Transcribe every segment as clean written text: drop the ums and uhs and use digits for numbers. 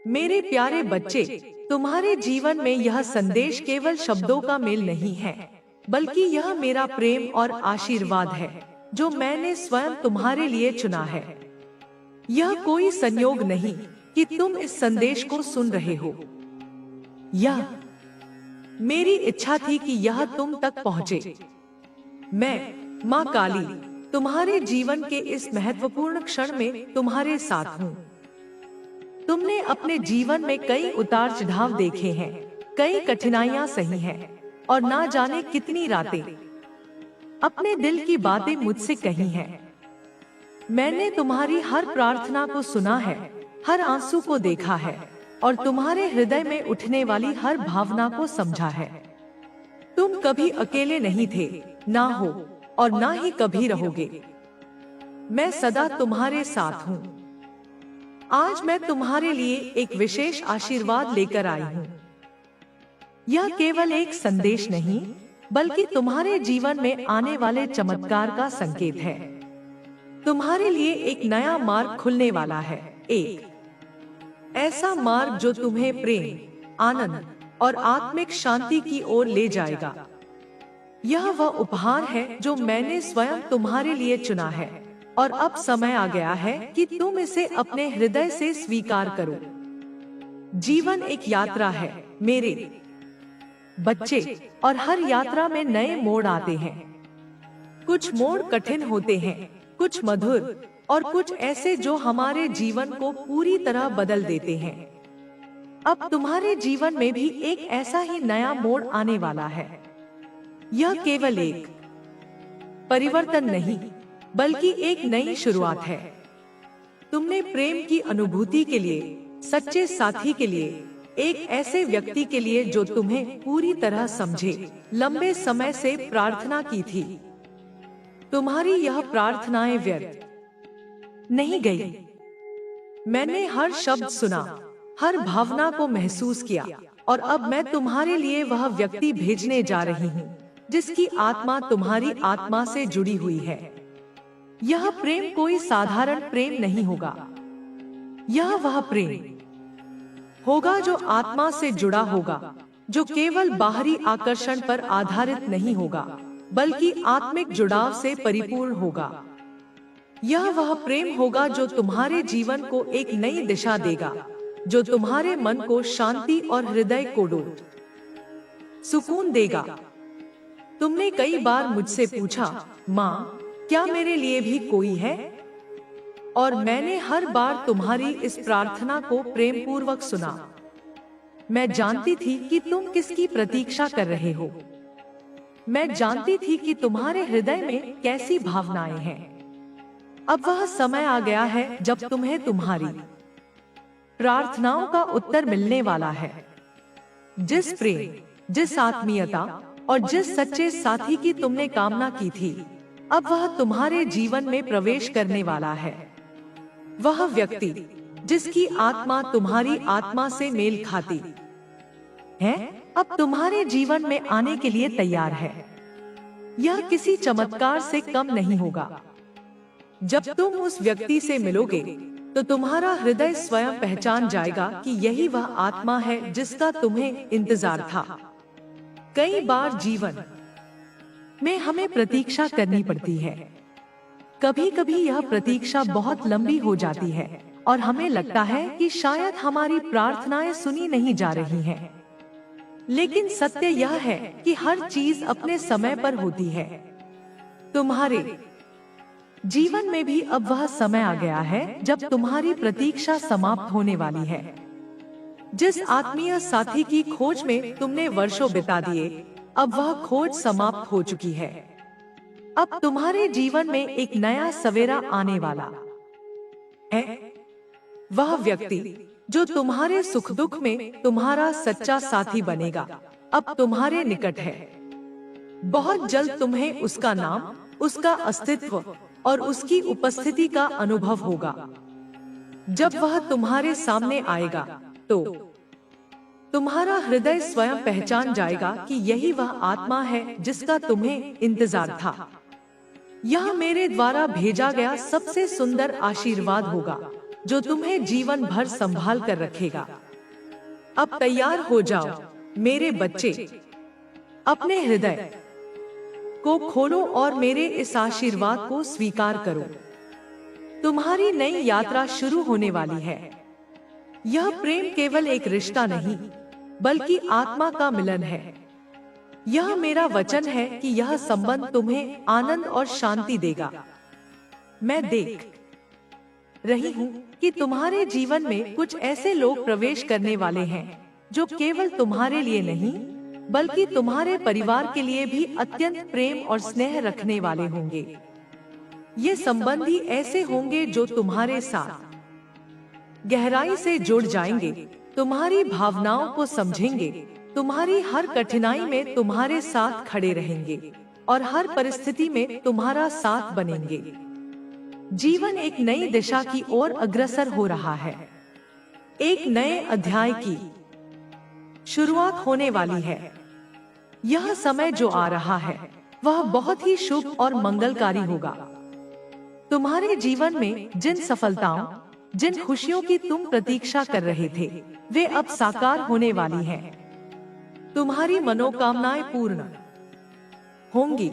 मेरे प्यारे बच्चे, तुम्हारे जीवन में यह संदेश केवल शब्दों का मेल नहीं है, बल्कि यह मेरा प्रेम और आशीर्वाद है जो मैंने स्वयं तुम्हारे लिए चुना है। यह कोई संयोग नहीं कि तुम इस संदेश को सुन रहे हो। यह मेरी इच्छा थी कि यह तुम तक पहुंचे। मैं माँ काली तुम्हारे जीवन के इस महत्वपूर्ण क्षण में तुम्हारे साथ हूँ। तुमने अपने जीवन में कई उतार चढ़ाव देखे हैं, कई कठिनाइयां सही हैं, और ना जाने कितनी रातें अपने दिल की बातें मुझसे कही हैं। मैंने तुम्हारी हर प्रार्थना को सुना है, हर आंसू को देखा है, और तुम्हारे हृदय में उठने वाली हर भावना को समझा है। तुम कभी अकेले नहीं थे, ना हो, और ना ही कभी रहोगे। मैं सदा तुम्हारे साथ हूँ। आज मैं तुम्हारे लिए एक विशेष आशीर्वाद लेकर आई हूँ। यह केवल एक संदेश नहीं, बल्कि तुम्हारे जीवन में आने वाले चमत्कार का संकेत है। तुम्हारे लिए एक नया मार्ग खुलने वाला है, एक ऐसा मार्ग जो तुम्हें प्रेम, आनंद और आत्मिक शांति की ओर ले जाएगा। यह वह उपहार है जो मैंने स्वयं तुम्हारे लिए चुना है, और अब समय आ गया है कि तुम इसे अपने हृदय से स्वीकार करो। जीवन एक यात्रा है मेरे बच्चे, और हर यात्रा में नए मोड़ आते हैं। कुछ मोड़ कठिन होते हैं, कुछ मधुर, और कुछ ऐसे जो हमारे जीवन को पूरी तरह बदल देते हैं। अब तुम्हारे जीवन में भी एक ऐसा ही नया मोड़ आने वाला है। यह केवल एक परिवर्तन नहीं, बल्कि एक नई शुरुआत है। तुमने प्रेम की अनुभूति के लिए, सच्चे साथी के लिए, एक ऐसे व्यक्ति के लिए जो तुम्हें पूरी तरह समझे, लंबे समय से प्रार्थना की थी। तुम्हारी यह प्रार्थनाएं व्यर्थ नहीं गई। मैंने हर शब्द सुना, हर भावना को महसूस किया, और अब मैं तुम्हारे लिए वह व्यक्ति भेजने जा रही हूँ जिसकी आत्मा तुम्हारी आत्मा से जुड़ी हुई है। यह प्रेम कोई साधारण प्रेम नहीं होगा। यह वह प्रेम होगा जो आत्मा से जुड़ा होगा, जो केवल बाहरी आकर्षण पर आधारित नहीं होगा, बल्कि आत्मिक जुड़ाव से परिपूर्ण होगा। यह वह प्रेम होगा जो तुम्हारे जीवन को एक नई दिशा देगा, जो तुम्हारे मन को शांति और हृदय को सुकून देगा। तुमने कई बार मुझसे पूछा, माँ, क्या मेरे लिए भी कोई है? और मैंने हर बार तुम्हारी इस प्रार्थना को प्रेम पूर्वक सुना। मैं जानती थी कि तुम किसकी प्रतीक्षा कर रहे हो। मैं जानती थी कि तुम्हारे हृदय में कैसी भावनाएं हैं। अब वह समय आ गया है जब तुम्हें तुम्हारी प्रार्थनाओं का उत्तर मिलने वाला है। जिस प्रेम, जिस आत्मीयता और जिस सच्चे साथी की तुमने कामना की थी, अब वह तुम्हारे जीवन में प्रवेश करने वाला है। वह व्यक्ति जिसकी आत्मा तुम्हारी आत्मा से मेल खाती है, अब तुम्हारे जीवन में आने के लिए तैयार है। यह किसी चमत्कार से कम नहीं होगा। जब तुम उस व्यक्ति से मिलोगे, तो तुम्हारा हृदय स्वयं पहचान जाएगा कि यही वह आत्मा है जिसका तुम्हें इंतजार था। कई बार जीवन में हमें प्रतीक्षा करनी पड़ती है। कभी कभी यह प्रतीक्षा बहुत लंबी हो जाती है, और हमें लगता है कि शायद हमारी प्रार्थनाएं सुनी नहीं जा रही हैं। लेकिन सत्य यह है कि हर चीज अपने समय पर होती है। तुम्हारे जीवन में भी अब वह समय आ गया है जब तुम्हारी प्रतीक्षा समाप्त होने वाली है। जिस आत्मीय साथी की खोज में तुमने वर्षों बिता दिए, अब वह खोज समाप्त हो चुकी है। अब तुम्हारे जीवन में एक नया सवेरा आने वाला है। वह व्यक्ति जो तुम्हारे सुख दुख में तुम्हारा सच्चा साथी बनेगा, अब तुम्हारे निकट है। बहुत जल्द तुम्हें उसका नाम, उसका अस्तित्व और उसकी उपस्थिति का अनुभव होगा। जब वह तुम्हारे सामने आएगा, तो तुम्हारा हृदय स्वयं पहचान जाएगा कि यही वह आत्मा है जिसका तुम्हें इंतजार था। यह मेरे द्वारा भेजा गया सबसे सुंदर आशीर्वाद होगा। जो तुम्हें जीवन भर संभाल कर रखेगा। अब तैयार हो जाओ मेरे बच्चे, अपने हृदय को खोलो और मेरे इस आशीर्वाद को स्वीकार करो। तुम्हारी नई यात्रा शुरू होने वाली है। यह प्रेम केवल एक रिश्ता नहीं, बल्कि आत्मा का मिलन है। यह मेरा वचन है कि यह संबंध तुम्हें आनंद और शांति देगा। मैं देख रही हूँ कि तुम्हारे जीवन में कुछ ऐसे लोग प्रवेश करने वाले हैं जो केवल तुम्हारे लिए नहीं, बल्कि तुम्हारे परिवार के लिए भी अत्यंत प्रेम और स्नेह रखने वाले होंगे। ये संबंधी ऐसे होंगे जो तुम्हारे साथ गहराई से जुड़ जाएंगे, तुम्हारी भावनाओं को समझेंगे, तुम्हारी हर कठिनाई में तुम्हारे साथ खड़े रहेंगे और हर परिस्थिति में तुम्हारा साथ बनेंगे। जीवन एक नई दिशा की ओर अग्रसर हो रहा है। एक नए अध्याय की शुरुआत होने वाली है। यह समय जो आ रहा है वह बहुत ही शुभ और मंगलकारी होगा। तुम्हारे जीवन में जिन सफलताओं, जिन खुशियों की तुम प्रतीक्षा कर रहे थे, वे अब साकार होने वाली हैं। तुम्हारी मनोकामनाएं पूर्ण होंगी,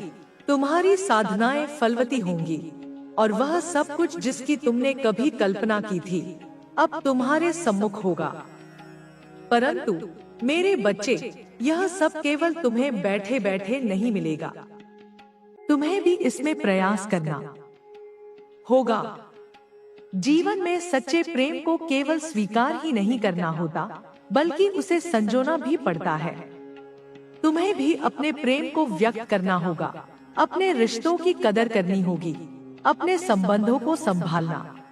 तुम्हारी साधनाएं फलवती होंगी और वह सब कुछ जिसकी तुमने कभी कल्पना की थी अब तुम्हारे सम्मुख होगा। परंतु मेरे बच्चे, यह सब केवल तुम्हें बैठे बैठे नहीं मिलेगा। तुम्हें भी इसमें प्रयास करना होगा। जीवन में सच्चे प्रेम को केवल स्वीकार ही नहीं करना होता, बल्कि उसे संजोना भी पड़ता है। तुम्हें भी अपने प्रेम को व्यक्त करना होगा, अपने रिश्तों की कदर करनी होगी, अपने संबंधों को संभालना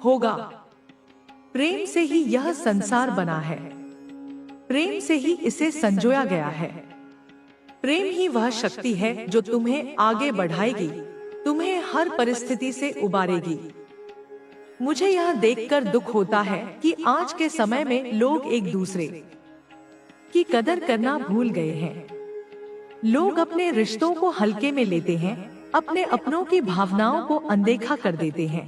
होगा। प्रेम से ही यह संसार बना है, प्रेम से ही इसे संजोया गया है। प्रेम ही वह शक्ति है जो तुम्हें आगे बढ़ाएगी, तुम्हें हर परिस्थिति से उबारेगी। मुझे यह देखकर दुख होता है कि आज के समय में लोग एक दूसरे की कदर करना भूल गए हैं। लोग अपने रिश्तों को हल्के में लेते हैं, अपने अपनों की भावनाओं को अनदेखा कर देते हैं।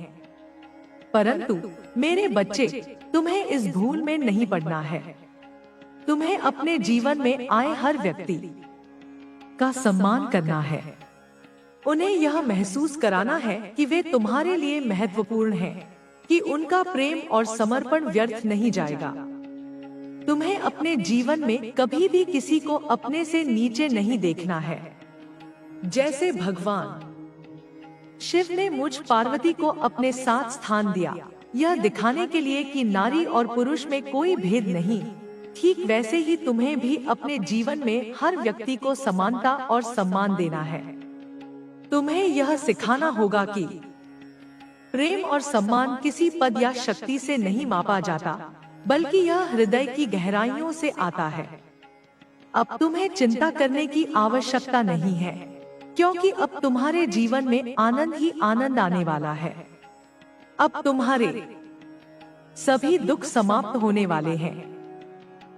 परंतु मेरे बच्चे, तुम्हें इस भूल में नहीं पड़ना है। तुम्हें अपने जीवन में आए हर व्यक्ति का सम्मान करना है। उन्हें यह महसूस कराना है कि वे तुम्हारे लिए महत्वपूर्ण हैं, कि उनका प्रेम और समर्पण व्यर्थ नहीं जाएगा। तुम्हें अपने जीवन में कभी भी किसी को अपने से नीचे नहीं देखना है। जैसे भगवान शिव ने मुझ पार्वती को अपने साथ स्थान दिया, यह दिखाने के लिए कि नारी और पुरुष में कोई भेद नहीं, ठीक वैसे ही तुम्हें भी अपने जीवन में हर व्यक्ति को समानता और सम्मान देना है। तुम्हें यह सिखाना होगा कि प्रेम और सम्मान किसी पद या शक्ति से नहीं मापा जाता, बल्कि यह हृदय की गहराइयों से आता है। अब तुम्हें चिंता करने की आवश्यकता नहीं है, क्योंकि अब तुम्हारे जीवन में आनंद ही आनंद आने वाला है। अब तुम्हारे सभी दुख समाप्त होने वाले हैं।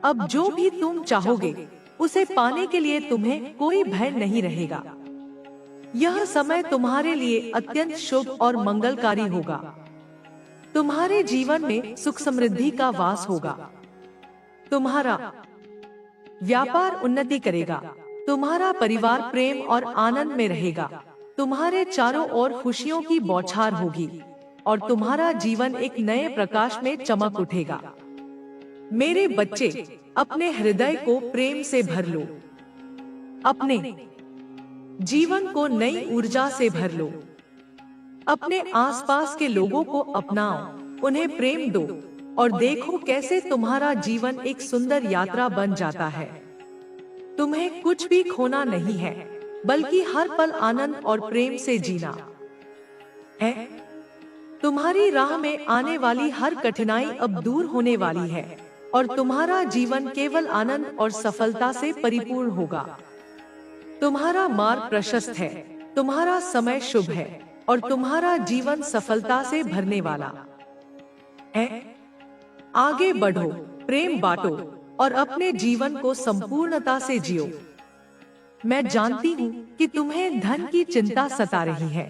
अब जो भी तुम चाहोगे उसे पाने के लिए तुम्हें कोई भय नहीं रहेगा। यह समय तुम्हारे लिए अत्यंत शुभ और मंगलकारी होगा। तुम्हारे जीवन में सुख समृद्धि का वास होगा। तुम्हारा व्यापार उन्नति करेगा, तुम्हारा परिवार प्रेम और आनंद में रहेगा, तुम्हारे चारों ओर खुशियों की बौछार होगी और तुम्हारा जीवन एक नए प्रकाश में चमक उठेगा। मेरे बच्चे, अपने हृदय को प्रेम से भर लो, अपने जीवन को नई ऊर्जा से भर लो। अपने आसपास के लोगों को अपनाओ, उन्हें प्रेम दो और देखो कैसे तुम्हारा जीवन एक सुंदर यात्रा बन जाता है। तुम्हें कुछ भी खोना नहीं है, बल्कि हर पल आनंद और प्रेम से जीना है। तुम्हारी राह में आने वाली हर कठिनाई अब दूर होने वाली है और तुम्हारा जीवन केवल आनंद और सफलता से परिपूर्ण होगा। तुम्हारा मार्ग प्रशस्त है, तुम्हारा समय शुभ है और तुम्हारा जीवन सफलता से भरने वाला है। आगे बढ़ो, प्रेम बांटो और अपने जीवन को संपूर्णता से जियो। मैं जानती हूँ कि तुम्हें धन की चिंता सता रही है,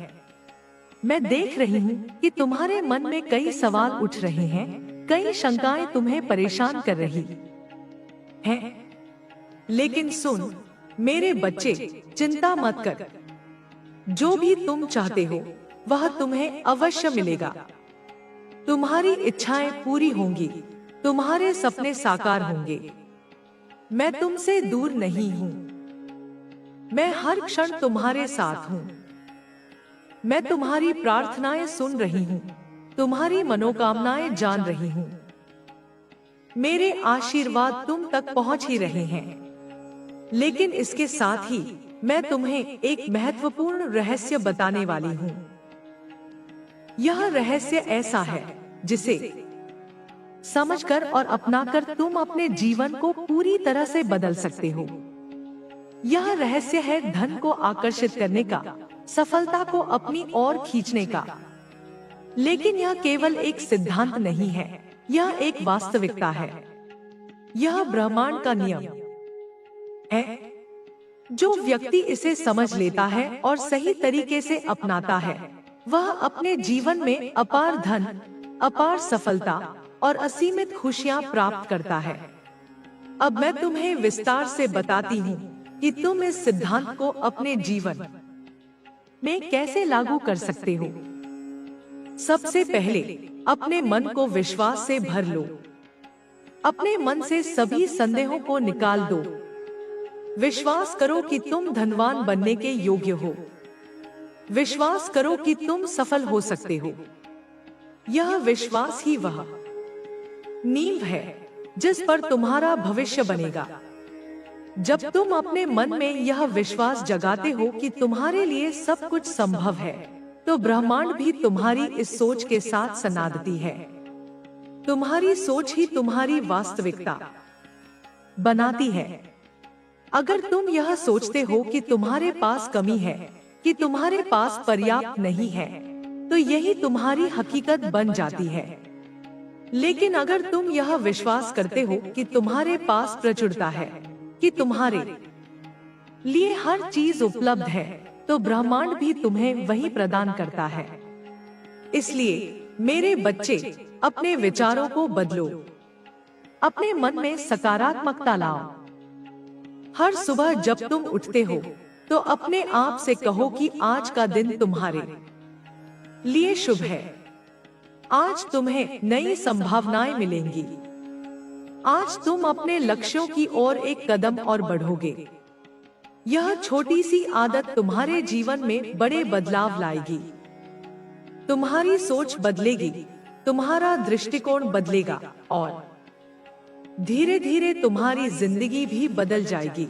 मैं देख रही हूँ कि तुम्हारे मन में कई सवाल उठ रहे हैं, कई शंकाएं तुम्हें परेशान कर रही हैं। लेकिन सुन मेरे बच्चे, चिंता मत कर। जो भी तुम चाहते हो वह तुम्हें अवश्य मिलेगा। तुम्हारी इच्छाएं पूरी होंगी, तुम्हारे सपने साकार होंगे। मैं तुमसे दूर नहीं हूँ, मैं हर क्षण तुम्हारे साथ हूँ। मैं तुम्हारी प्रार्थनाएं सुन रही हूँ, तुम्हारी मनोकामनाएं जान रही हूँ। मेरे आशीर्वाद तुम तक पहुँच ही रहे हैं। लेकिन इसके साथ ही मैं तुम्हें एक महत्वपूर्ण रहस्य बताने वाली हूँ। यह रहस्य ऐसा है जिसे समझकर और अपनाकर तुम अपने जीवन को पूरी तरह से बदल सकते हो। यह रहस्य है धन को आकर्षित करने का, सफलता को अपनी ओर खींचने का। लेकिन यह केवल एक सिद्धांत नहीं है, यह एक वास्तविकता है। यह ब्रह्मांड का नियम है। जो व्यक्ति इसे समझ लेता है और सही तरीके से अपनाता है, वह अपने जीवन में अपार धन, अपार सफलता और असीमित खुशियां प्राप्त करता है। अब मैं तुम्हें विस्तार से बताती हूँ कि तुम इस सिद्धांत को अपने जीवन में कैसे लागू कर सकते हो। सबसे पहले अपने मन को विश्वास से भर लो। अपने मन से सभी संदेहों को निकाल दो। विश्वास करो कि तुम धनवान बनने के योग्य हो। विश्वास करो कि तुम सफल हो सकते हो। यह विश्वास ही वह नींव है जिस पर तुम्हारा भविष्य बनेगा। जब तुम अपने मन में यह विश्वास जगाते हो कि तुम्हारे लिए सब कुछ संभव है, तो ब्रह्मांड भी तुम्हारी इस सोच के साथ सनादती है। तुम्हारी सोच ही तुम्हारी वास्तविकता बनाती है। अगर तुम यह सोचते हो कि तुम्हारे पास कमी है, कि तुम्हारे पास पर्याप्त नहीं है, तो यही तुम्हारी हकीकत बन जाती है। लेकिन अगर तुम यह विश्वास करते हो कि तुम्हारे पास प्रचुरता है, कि तुम्हारे लिए हर चीज उपलब्ध है, तो ब्रह्मांड भी तुम्हें वही प्रदान करता है। इसलिए मेरे बच्चे, अपने विचारों को बदलो। अपने मन में सकारात्मकता लाओ। हर सुबह जब तुम उठते हो तो अपने आप से कहो कि आज का दिन तुम्हारे लिए शुभ है। आज तुम्हें नई संभावनाएं मिलेंगी। आज तुम अपने लक्ष्यों की ओर एक कदम और बढ़ोगे। यह छोटी सी आदत तुम्हारे जीवन में बड़े बदलाव लाएगी। तुम्हारी सोच बदलेगी, तुम्हारा दृष्टिकोण बदलेगा और धीरे धीरे तुम्हारी जिंदगी भी बदल जाएगी।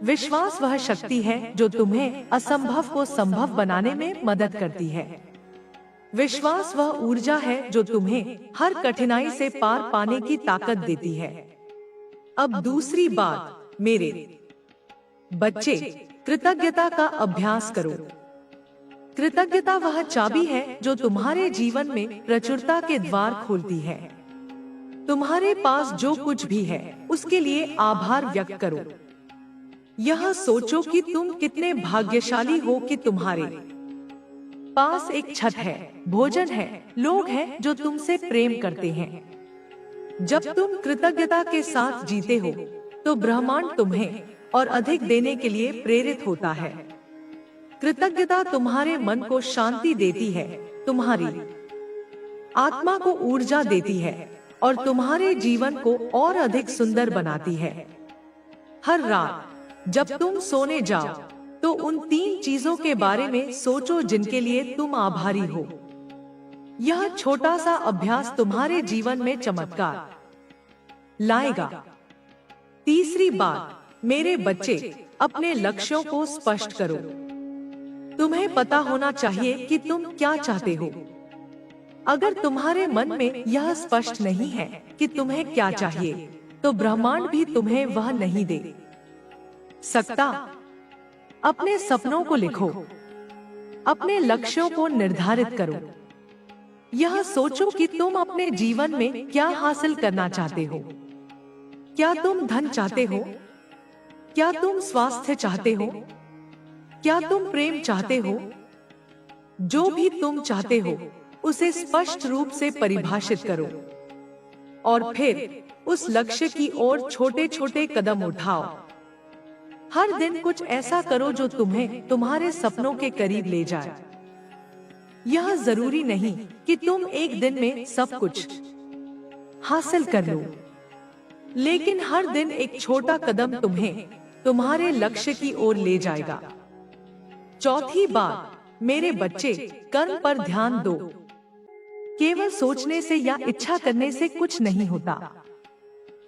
विश्वास वह शक्ति है जो तुम्हें असंभव को संभव बनाने में मदद करती है। विश्वास वह ऊर्जा है जो तुम्हें हर कठिनाई से पार पाने की ताकत देती है। अब दूसरी बात, मेरे बच्चे, कृतज्ञता का अभ्यास करो। कृतज्ञता वह चाबी है जो तुम्हारे जीवन में प्रचुरता के द्वार खोलती है। तुम्हारे पास जो कुछ भी है उसके लिए आभार व्यक्त करो। यह सोचो कि तुम कितने भाग्यशाली हो कि तुम्हारे पास एक छत है, भोजन है, लोग हैं जो तुमसे प्रेम करते हैं। जब तुम कृतज्ञता के साथ जीते हो तो ब्रह्मांड तुम्हें और अधिक देने के लिए प्रेरित होता है। कृतज्ञता तुम्हारे मन को शांति देती है, तुम्हारी आत्मा को ऊर्जा देती है और तुम्हारे जीवन को और अधिक सुंदर बनाती है। हर रात जब तुम सोने जाओ तो उन 3 चीजों के बारे में सोचो जिनके लिए तुम आभारी हो। यह छोटा सा अभ्यास तुम्हारे जीवन में चमत्कार लाएगा। तीसरी बात, मेरे बच्चे, अपने लक्ष्यों को स्पष्ट करो। तुम्हें पता होना चाहिए कि तुम क्या चाहते हो। अगर तुम्हारे मन में यह स्पष्ट नहीं है कि तुम्हें क्या चाहिए, तो ब्रह्मांड भी तुम्हें वह नहीं दे सकता। अपने सपनों को लिखो, अपने लक्ष्यों को निर्धारित करो। यह सोचो कि तुम अपने जीवन में क्या हासिल करना चाहते हो। क्या तुम धन चाहते हो? क्या तुम स्वास्थ्य चाहते हो? क्या तुम प्रेम चाहते हो? जो भी तुम चाहते हो उसे स्पष्ट रूप से परिभाषित करो और फिर उस लक्ष्य की ओर छोटे छोटे कदम उठाओ। हर दिन कुछ ऐसा करो जो तुम्हें तुम्हारे सपनों के करीब ले जाए। यह जरूरी नहीं कि तुम एक दिन में सब कुछ हासिल कर लो, लेकिन हर दिन एक छोटा कदम तुम्हें तुम्हारे लक्ष्य की ओर ले जाएगा। चौथी बात, मेरे बच्चे, कर्म पर ध्यान दो। केवल सोचने से या इच्छा करने से कुछ नहीं होता।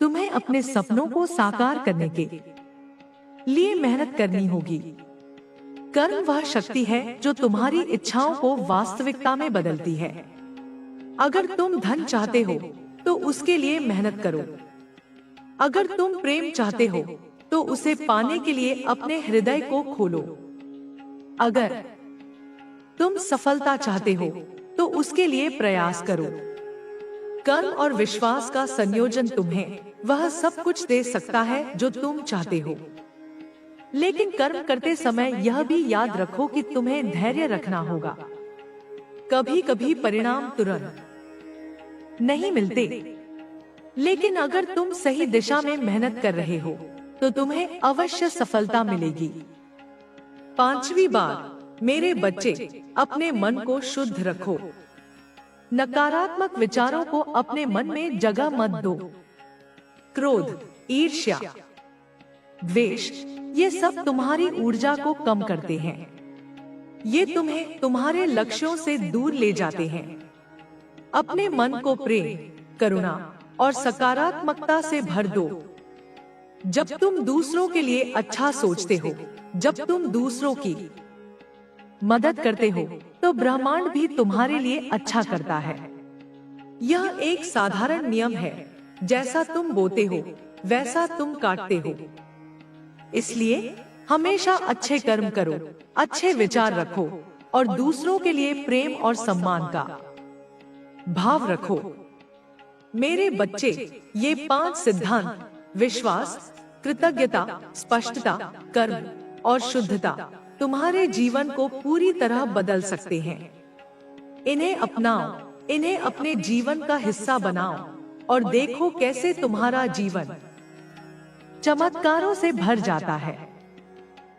तुम्हें अपने सपनों को साकार करने के लिए मेहनत करनी होगी। कर्म वह शक्ति है जो तुम्हारी इच्छाओं को वास्तविकता में बदलती है। अगर तुम धन चाहते हो तो उसके लिए मेहनत करो। अगर तुम प्रेम चाहते हो तो उसे पाने के लिए अपने हृदय को खोलो। अगर तुम सफलता चाहते हो तो उसके लिए प्रयास करो। कर्म और विश्वास का संयोजन तुम्हें वह सब कुछ दे सकता है जो तुम चाहते हो। लेकिन कर्म करते समय यह भी याद रखो कि तुम्हें धैर्य रखना होगा। कभी कभी परिणाम तुरंत नहीं मिलते, लेकिन अगर तुम सही दिशा में मेहनत कर रहे हो तो तुम्हें अवश्य सफलता मिलेगी। पांचवी बात, मेरे बच्चे, अपने मन को शुद्ध रखो। नकारात्मक विचारों को अपने मन में जगह मत दो। क्रोध, ईर्ष्या, द्वेष, ये सब तुम्हारी ऊर्जा को कम करते हैं। ये तुम्हें तुम्हारे लक्ष्यों से दूर ले जाते हैं। अपने मन को प्रेम, करुणा और सकारात्मकता से भर दो। जब तुम दूसरों के लिए अच्छा सोचते हो, जब तुम दूसरों की मदद करते हो, तो ब्रह्मांड भी तुम्हारे लिए अच्छा करता है। यह एक साधारण नियम है, जैसा तुम बोते हो वैसा तुम काटते हो। इसलिए हमेशा अच्छे कर्म करो, अच्छे विचार रखो और दूसरों के लिए प्रेम और सम्मान का भाव रखो। मेरे बच्चे, ये 5 सिद्धांत, विश्वास, कृतज्ञता, स्पष्टता, कर्म और शुद्धता, तुम्हारे जीवन को पूरी तरह बदल सकते हैं। इन्हें अपनाओ, इन्हें अपने जीवन का हिस्सा बनाओ और देखो कैसे तुम्हारा जीवन चमत्कारों से भर जाता है।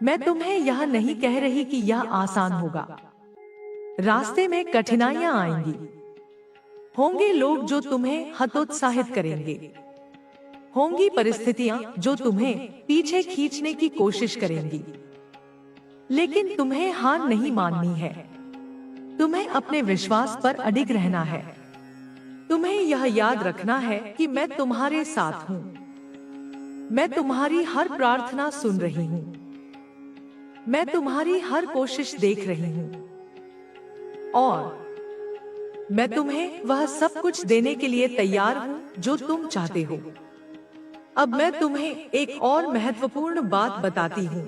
मैं तुम्हें यह नहीं कह रही कि यह आसान होगा। रास्ते में कठिनाइयां आएंगी। होंगे लोग जो तुम्हें हतोत्साहित करेंगे। होंगी परिस्थितियां जो तुम्हें पीछे खींचने की कोशिश करेंगी। लेकिन तुम्हें हार नहीं माननी है। तुम्हें अपने विश्वास पर अडिग रहना है। तुम्हें यह याद रखना है कि मैं तुम्हारे साथ हूँ। मैं तुम्हारी हर प्रार्थना सुन रही हूँ। मैं तुम्हारी हर कोशिश देख रही हूँ और मैं तुम्हें वह सब कुछ देने के लिए तैयार हूँ जो तुम चाहते हो। अब मैं तुम्हें एक और महत्वपूर्ण बात बताती हूँ।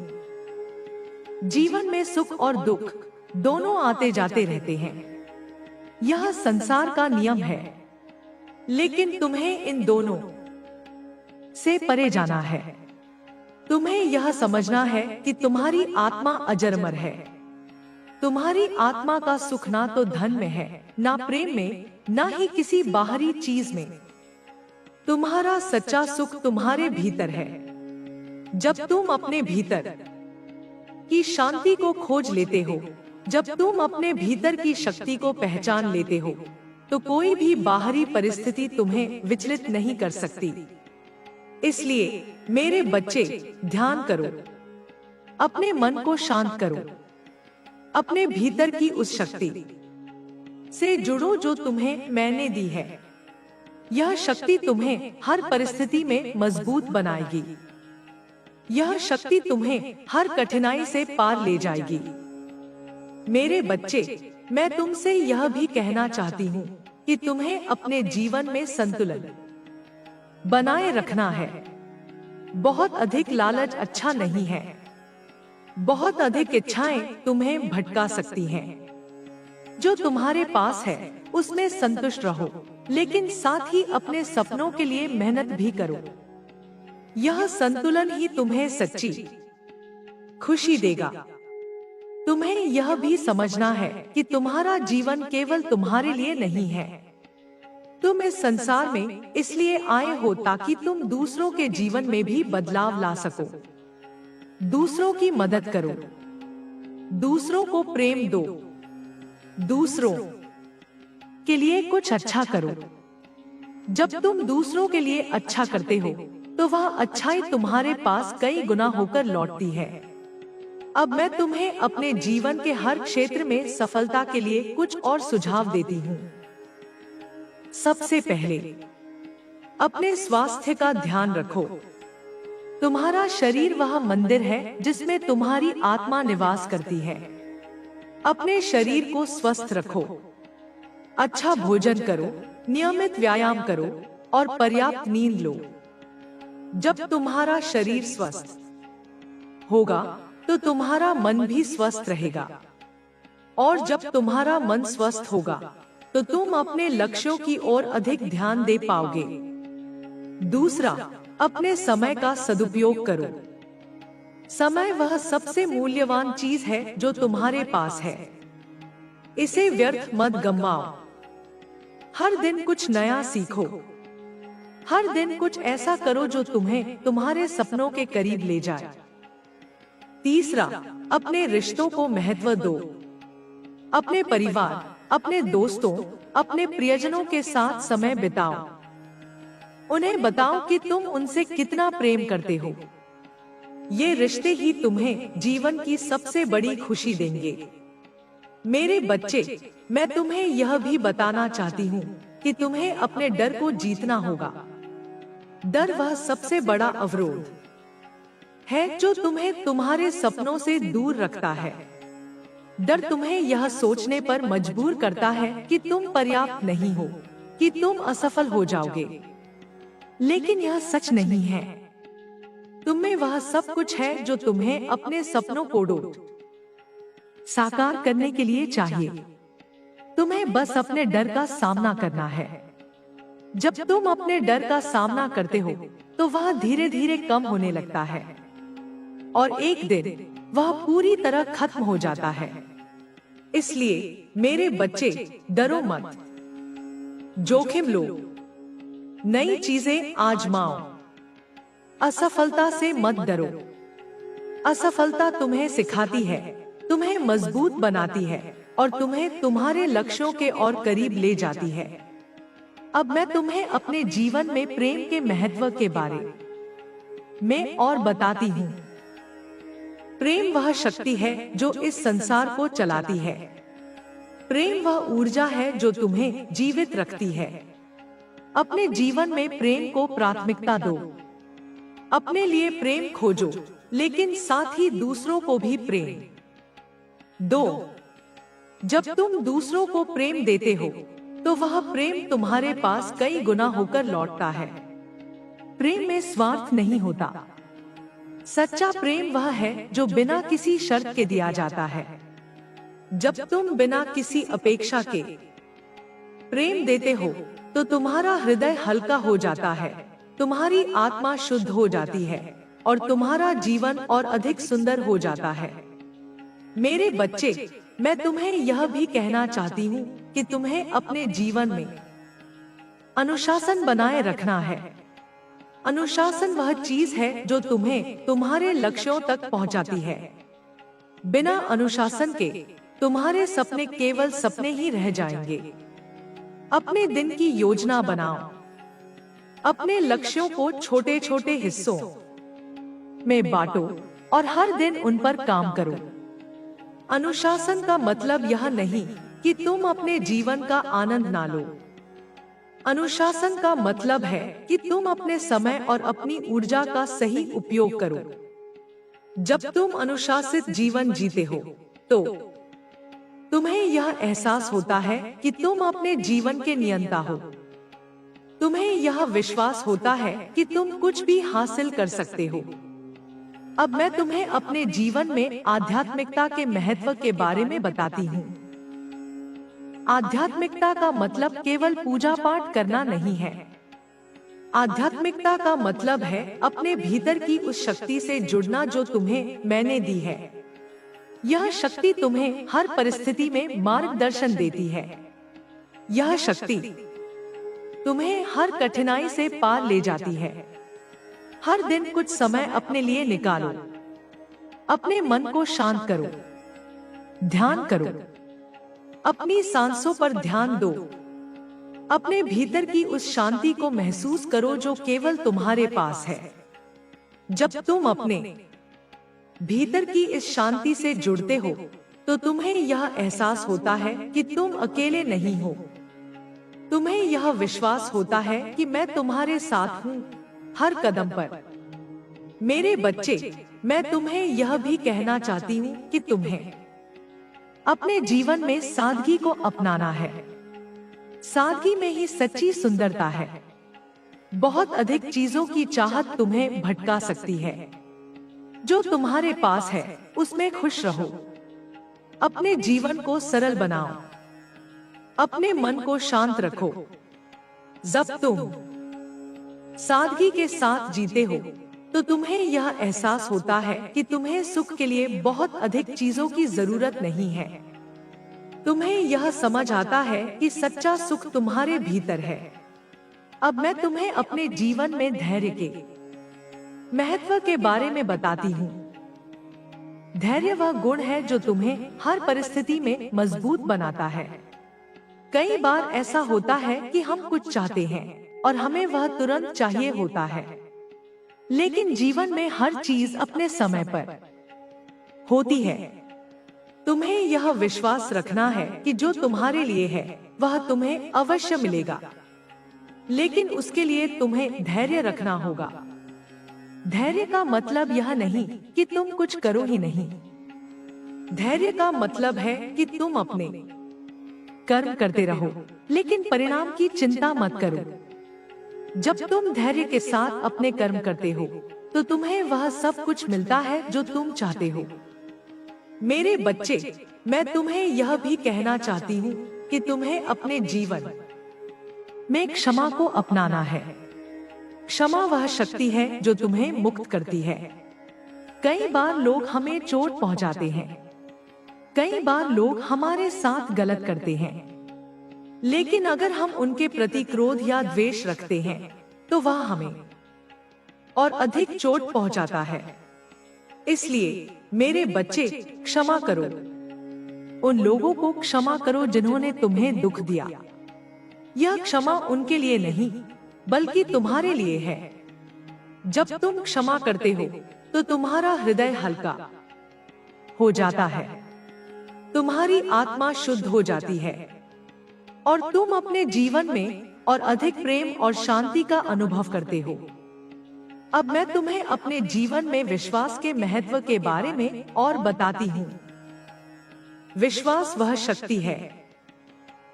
जीवन में सुख और दुख दोनों आते जाते रहते हैं। यह संसार का नियम है, लेकिन तुम्हें इन दोनों से परे जाना है। तुम्हें यह समझना है कि तुम्हारी आत्मा अजरमर है। तुम्हारी आत्मा का सुख ना तो धन में है, ना प्रेम में, ना ही किसी बाहरी चीज में। तुम्हारा सच्चा सुख तुम्हारे भीतर है। जब तुम अपने भीतर की शांति को खोज लेते हो, जब तुम अपने भीतर की शक्ति को पहचान लेते हो, तो कोई भी बाहरी परिस्थिति तुम्हें विचलित नहीं कर सकती। इसलिए मेरे बच्चे, ध्यान करो, अपने मन को शांत करो, अपने भीतर की उस शक्ति से जुड़ो जो तुम्हें मैंने दी है। यह शक्ति तुम्हें हर परिस्थिति में मजबूत बनाएगी। यह शक्ति तुम्हें हर कठिनाई से पार ले जाएगी। मेरे बच्चे, मैं तुमसे यह भी कहना चाहती हूँ कि तुम्हें अपने जीवन में संतुलन बनाए रखना है। बहुत अधिक लालच अच्छा नहीं है। बहुत अधिक इच्छाएं तुम्हें भटका सकती हैं। जो तुम्हारे पास है उसमें संतुष्ट रहो, लेकिन साथ ही अपने सपनों के लिए मेहनत भी करो। यह संतुलन ही तुम्हें सच्ची खुशी देगा। तुम्हें यह भी समझना है कि तुम्हारा जीवन केवल तुम्हारे लिए नहीं है। तुम इस संसार में इसलिए आए हो ताकि तुम दूसरों के जीवन में भी बदलाव ला सको, दूसरों की मदद करो, दूसरों को प्रेम दो, दूसरों के लिए कुछ अच्छा करो। जब तुम दूसरों के लिए अच्छा करते हो तो वह अच्छाई तुम्हारे पास कई गुना होकर लौटती है। अब मैं तुम्हें अपने जीवन के हर क्षेत्र में सफलता के लिए कुछ और सुझाव देती हूँ। सबसे पहले, अपने स्वास्थ्य का ध्यान रखो। तुम्हारा शरीर वह मंदिर है जिसमें तुम्हारी आत्मा निवास करती है। अपने शरीर को स्वस्थ रखो, अच्छा भोजन करो, नियमित व्यायाम करो और पर्याप्त नींद लो। जब तुम्हारा शरीर स्वस्थ होगा तो तुम्हारा मन भी स्वस्थ रहेगा, और जब तुम्हारा मन स्वस्थ होगा तो तुम अपने लक्ष्यों की ओर अधिक ध्यान दे पाओगे। दूसरा, अपने समय का सदुपयोग करो। समय वह सबसे मूल्यवान चीज है जो तुम्हारे पास है। इसे व्यर्थ मत गंवाओ। हर दिन कुछ नया सीखो। हर दिन कुछ ऐसा करो जो तुम्हें तुम्हारे सपनों के करीब ले जाए। तीसरा, अपने रिश्तों को महत्व दो। अपने परिवार, अपने दोस्तों, अपने प्रियजनों के साथ समय बिताओ। उन्हें बताओ कि तुम उनसे कितना प्रेम करते हो। ये रिश्ते ही तुम्हें जीवन की सबसे बड़ी खुशी देंगे। मेरे बच्चे, मैं तुम्हें यह भी बताना चाहती हूँ कि तुम्हें अपने डर को जीतना होगा। डर वह सबसे बड़ा अवरोध है जो तुम्हें तुम्हारे सपनों से दूर रखता है। डर तुम्हें यह सोचने पर मजबूर करता है कि तुम पर्याप्त नहीं हो, कि तुम असफल हो जाओगे। लेकिन यह सच नहीं है। तुम में वह सब कुछ है जो तुम्हें अपने सपनों को साकार करने के लिए चाहिए। तुम्हें बस अपने डर का सामना करना है। जब तुम अपने डर का सामना करते हो तो वह धीरे धीरे कम होने लगता है और एक दिन वह पूरी तरह खत्म हो जाता है। इसलिए मेरे बच्चे, डरो मत, जोखिम लो, नई चीजें आजमाओ। असफलता से मत डरो। असफलता तुम्हें सिखाती है, तुम्हें मजबूत बनाती है और तुम्हें तुम्हारे लक्ष्यों के और करीब ले जाती है। अब मैं तुम्हें अपने जीवन में प्रेम के महत्व के बारे में और बताती हूँ। प्रेम वह शक्ति है जो इस संसार को चलाती है। प्रेम वह ऊर्जा है जो तुम्हें जीवित रखती है। अपने जीवन में प्रेम को प्राथमिकता दो। अपने लिए प्रेम खोजो, लेकिन साथ ही दूसरों को भी प्रेम दो। जब तुम दूसरों को प्रेम देते हो तो वह प्रेम तुम्हारे पास कई गुना होकर लौटता है। प्रेम में स्वार्थ नहीं होता। सच्चा प्रेम वह है जो बिना किसी शर्त के दिया जाता है। जब तुम बिना किसी अपेक्षा के प्रेम देते हो तो तुम्हारा हृदय हल्का हो जाता है, तुम्हारी आत्मा शुद्ध हो जाती है और तुम्हारा जीवन और अधिक सुंदर हो जाता है। मेरे बच्चे, मैं तुम्हें यह भी कहना चाहती हूँ कि तुम्हें अपने जीवन में अनुशासन बनाए रखना है। अनुशासन वह चीज है जो तुम्हें तुम्हारे लक्ष्यों तक पहुंचाती है। बिना अनुशासन के तुम्हारे सपने केवल सपने ही रह जाएंगे। अपने दिन की योजना बनाओ। अपने लक्ष्यों को छोटे छोटे हिस्सों में बांटो और हर दिन उन पर काम करो। अनुशासन का मतलब यह नहीं कि तुम अपने जीवन का आनंद ना लो। अनुशासन का मतलब है कि तुम अपने समय और अपनी ऊर्जा का सही उपयोग करो। जब तुम अनुशासित जीवन जीते हो तो तुम्हें यह एहसास होता है कि तुम अपने जीवन के नियंता हो। तुम्हें यह विश्वास होता है कि तुम कुछ भी हासिल कर सकते हो। अब मैं तुम्हें अपने जीवन में आध्यात्मिकता के महत्व के बारे में बताती हूँ। आध्यात्मिकता का मतलब केवल पूजा पाठ करना नहीं है। आध्यात्मिकता का मतलब है अपने भीतर की उस शक्ति से जुड़ना जो तुम्हें मैंने दी है। यह शक्ति तुम्हें हर परिस्थिति में मार्गदर्शन देती है। यह शक्ति तुम्हें हर कठिनाई से पार ले जाती है। हर दिन कुछ समय अपने लिए निकालो। अपने मन को शांत करो, ध्यान करो, अपनी सांसों पर ध्यान दो। अपने भीतर की उस शांति को महसूस करो जो केवल तुम्हारे पास है। जब तुम अपने भीतर की इस शांति से जुड़ते हो तो तुम्हें यह एहसास होता है कि तुम अकेले नहीं हो। तुम्हें यह विश्वास होता है कि मैं तुम्हारे साथ हूँ हर कदम पर। मेरे बच्चे, मैं तुम्हें यह भी कहना चाहती हूँ कि तुम्हें अपने जीवन में सादगी को अपनाना है। सादगी में ही सच्ची सुंदरता है। बहुत अधिक चीजों की चाहत तुम्हें भटका सकती है। जो तुम्हारे पास है उसमें खुश रहो। अपने जीवन को सरल बनाओ। अपने मन को शांत रखो। जब तुम सादगी के साथ जीते हो तो तुम्हें यह एहसास होता है कि तुम्हें सुख के लिए बहुत अधिक चीजों की जरूरत नहीं है। तुम्हें यह समझ आता है कि सच्चा सुख तुम्हारे भीतर है। अब मैं तुम्हें अपने जीवन में धैर्य के महत्व के बारे में बताती हूँ। धैर्य वह गुण है जो तुम्हें हर परिस्थिति में मजबूत बनाता है। कई बार ऐसा होता है कि हम कुछ चाहते हैं और हमें वह तुरंत चाहिए होता है, लेकिन जीवन में हर चीज अपने समय पर होती है। तुम्हें यह विश्वास रखना है कि जो तुम्हारे लिए है वह तुम्हें अवश्य मिलेगा, लेकिन उसके लिए तुम्हें धैर्य रखना होगा। धैर्य का मतलब यह नहीं कि तुम कुछ करो ही नहीं। धैर्य का मतलब है कि तुम अपने कर्म करते रहो, लेकिन परिणाम की चिंता मत करो। जब तुम धैर्य के साथ अपने कर्म करते हो तो तुम्हें वह सब कुछ मिलता है जो तुम चाहते हो। मेरे बच्चे, मैं तुम्हें यह भी कहना चाहती हूँ कि तुम्हें अपने जीवन में क्षमा को अपनाना है। क्षमा वह शक्ति है जो तुम्हें मुक्त करती है। कई बार लोग हमें चोट पहुंचाते हैं। कई बार लोग हमारे साथ गलत करते हैं, लेकिन अगर हम उनके प्रति क्रोध या द्वेष रखते हैं तो वह हमें और अधिक चोट पहुंचाता है। इसलिए मेरे बच्चे, क्षमा करो। उन लोगों को क्षमा करो जिन्होंने तुम्हें दुख दिया। यह क्षमा उनके लिए नहीं बल्कि तुम्हारे लिए है। जब तुम क्षमा करते हो तो तुम्हारा हृदय हल्का हो जाता है, तुम्हारी आत्मा शुद्ध हो जाती है और तुम अपने जीवन में और अधिक प्रेम और शांति का अनुभव करते हो। अब मैं तुम्हें अपने जीवन में विश्वास के महत्व के बारे में और बताती हूँ। विश्वास वह शक्ति है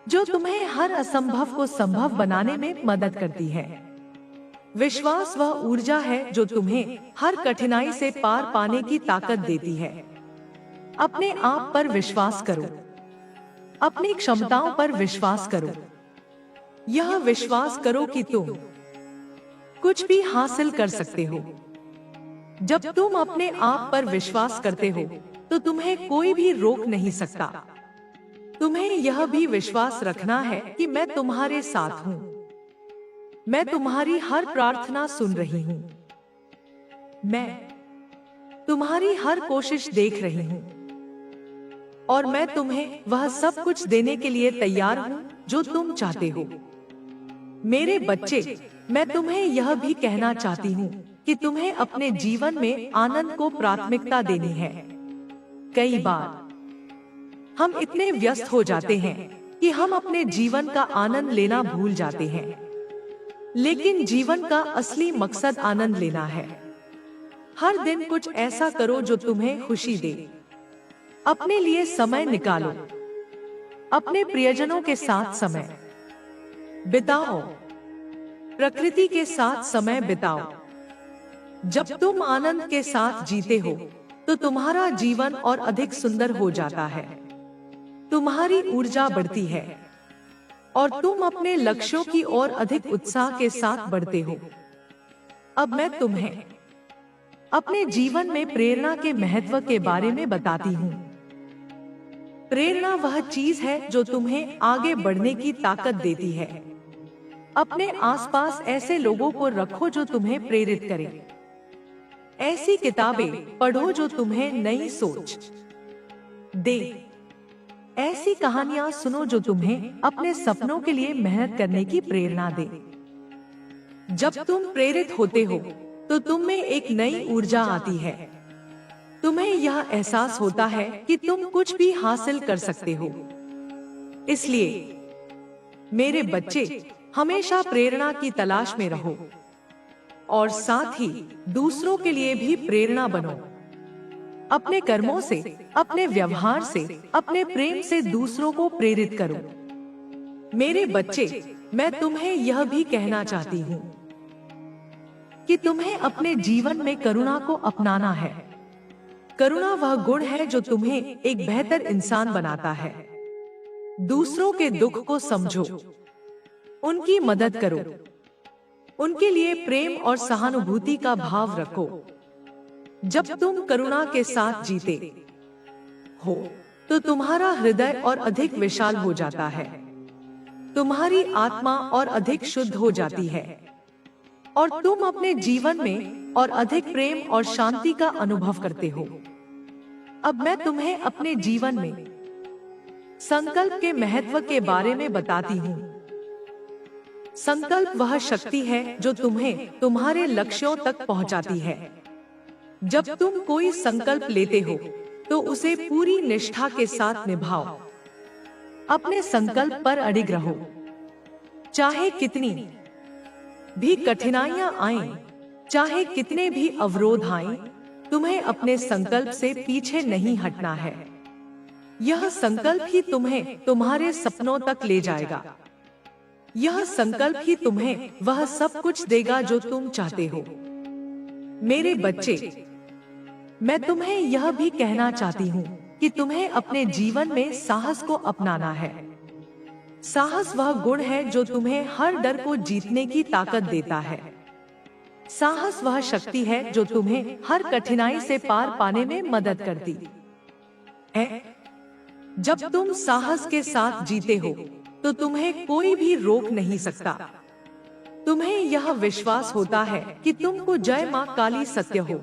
जो तुम्हें हर असंभव को संभव बनाने में मदद करती है। विश्वास वह ऊर्जा है जो तुम्हें हर कठिनाई से पार पाने की ताकत देती है। अपने आप पर विश्वास करो। अपनी क्षमताओं पर विश्वास करो। यह विश्वास करो कि तुम कुछ भी हासिल कर सकते हो। जब तुम अपने आप पर विश्वास करते हो तो तुम्हें कोई भी रोक नहीं सकता। तुम्हें यह भी विश्वास रखना है कि मैं तुम्हारे साथ हूँ। मैं तुम्हारी हर प्रार्थना सुन रही हूँ। मैं तुम्हारी हर कोशिश देख रही हूँ और मैं तुम्हें वह सब कुछ देने के लिए तैयार हूँ जो तुम चाहते हो। मेरे बच्चे, मैं तुम्हें यह भी कहना चाहती हूँ कि तुम्हें अपने जीवन में आनंद को प्राथमिकता देनी है। कई बार हम इतने व्यस्त हो जाते हैं कि हम अपने जीवन का आनंद लेना भूल जाते हैं, लेकिन जीवन का असली मकसद आनंद लेना है। हर दिन कुछ ऐसा करो जो तुम्हें खुशी दे। अपने लिए समय निकालो। अपने प्रियजनों के साथ समय बिताओ। प्रकृति के साथ समय बिताओ। जब तुम आनंद के साथ जीते हो तो तुम्हारा जीवन और अधिक सुंदर हो जाता है। तुम्हारी ऊर्जा बढ़ती है और तुम अपने लक्ष्यों की ओर अधिक उत्साह के साथ बढ़ते हो। अब मैं तुम्हें अपने जीवन में प्रेरणा के महत्व के बारे में बताती हूँ। प्रेरणा वह चीज है जो तुम्हें आगे बढ़ने की ताकत देती है। अपने आसपास ऐसे लोगों को रखो जो तुम्हें प्रेरित करें। ऐसी किताबें पढ़ो जो तुम्हें नई सोच दे। ऐसी कहानियां सुनो जो तुम्हें अपने सपनों के लिए मेहनत करने की प्रेरणा दे। जब तुम प्रेरित होते हो तो तुम में एक नई ऊर्जा आती है। तुम्हें यह एहसास होता है कि तुम कुछ भी हासिल कर सकते हो। इसलिए मेरे बच्चे, हमेशा प्रेरणा की तलाश में रहो और साथ ही दूसरों के लिए भी प्रेरणा बनो। अपने कर्मों से, अपने व्यवहार से, अपने प्रेम से दूसरों को प्रेरित करो। मेरे बच्चे, मैं तुम्हें यह भी कहना चाहती हूँ कि तुम्हें अपने जीवन में करुणा को अपनाना है। करुणा वह गुण है जो तुम्हें एक बेहतर इंसान बनाता है। दूसरों के दुख को समझो, उनकी मदद करो, उनके लिए प्रेम और सहानुभूति का भाव रखो। जब तुम करुणा के साथ जीते हो तो तुम्हारा हृदय और अधिक विशाल हो जाता है, तुम्हारी आत्मा और अधिक शुद्ध हो जाती है और तुम अपने जीवन में और अधिक प्रेम और शांति का अनुभव करते हो। अब मैं तुम्हें अपने जीवन में संकल्प के महत्व के बारे में बताती हूँ। संकल्प वह शक्ति है जो तुम्हें तुम्हारे लक्ष्यों तक पहुँचाती है। जब तुम कोई संकल्प लेते हो तो उसे पूरी निष्ठा के साथ निभाओ। अपने संकल्प पर अडिग रहो, चाहे कितनी भी कठिनाइयां आएं, चाहे कितने भी अवरोध आएं, तुम्हें अपने संकल्प से पीछे नहीं हटना है। यह संकल्प ही तुम्हें तुम्हारे सपनों तक ले जाएगा। यह संकल्प ही तुम्हें वह सब कुछ देगा जो तुम चाहते हो। मेरे बच्चे, मैं तुम्हें यह भी कहना चाहती हूँ कि तुम्हें अपने जीवन में साहस को अपनाना है। साहस वह गुण है जो तुम्हें हर डर को जीतने की ताकत देता है। साहस वह शक्ति है जो तुम्हें हर कठिनाई से पार पाने में मदद करती है। जब तुम साहस के साथ जीते हो तो तुम्हें कोई भी रोक नहीं सकता। तुम्हें यह विश्वास होता है कि तुमको जय मां काली सत्य हो।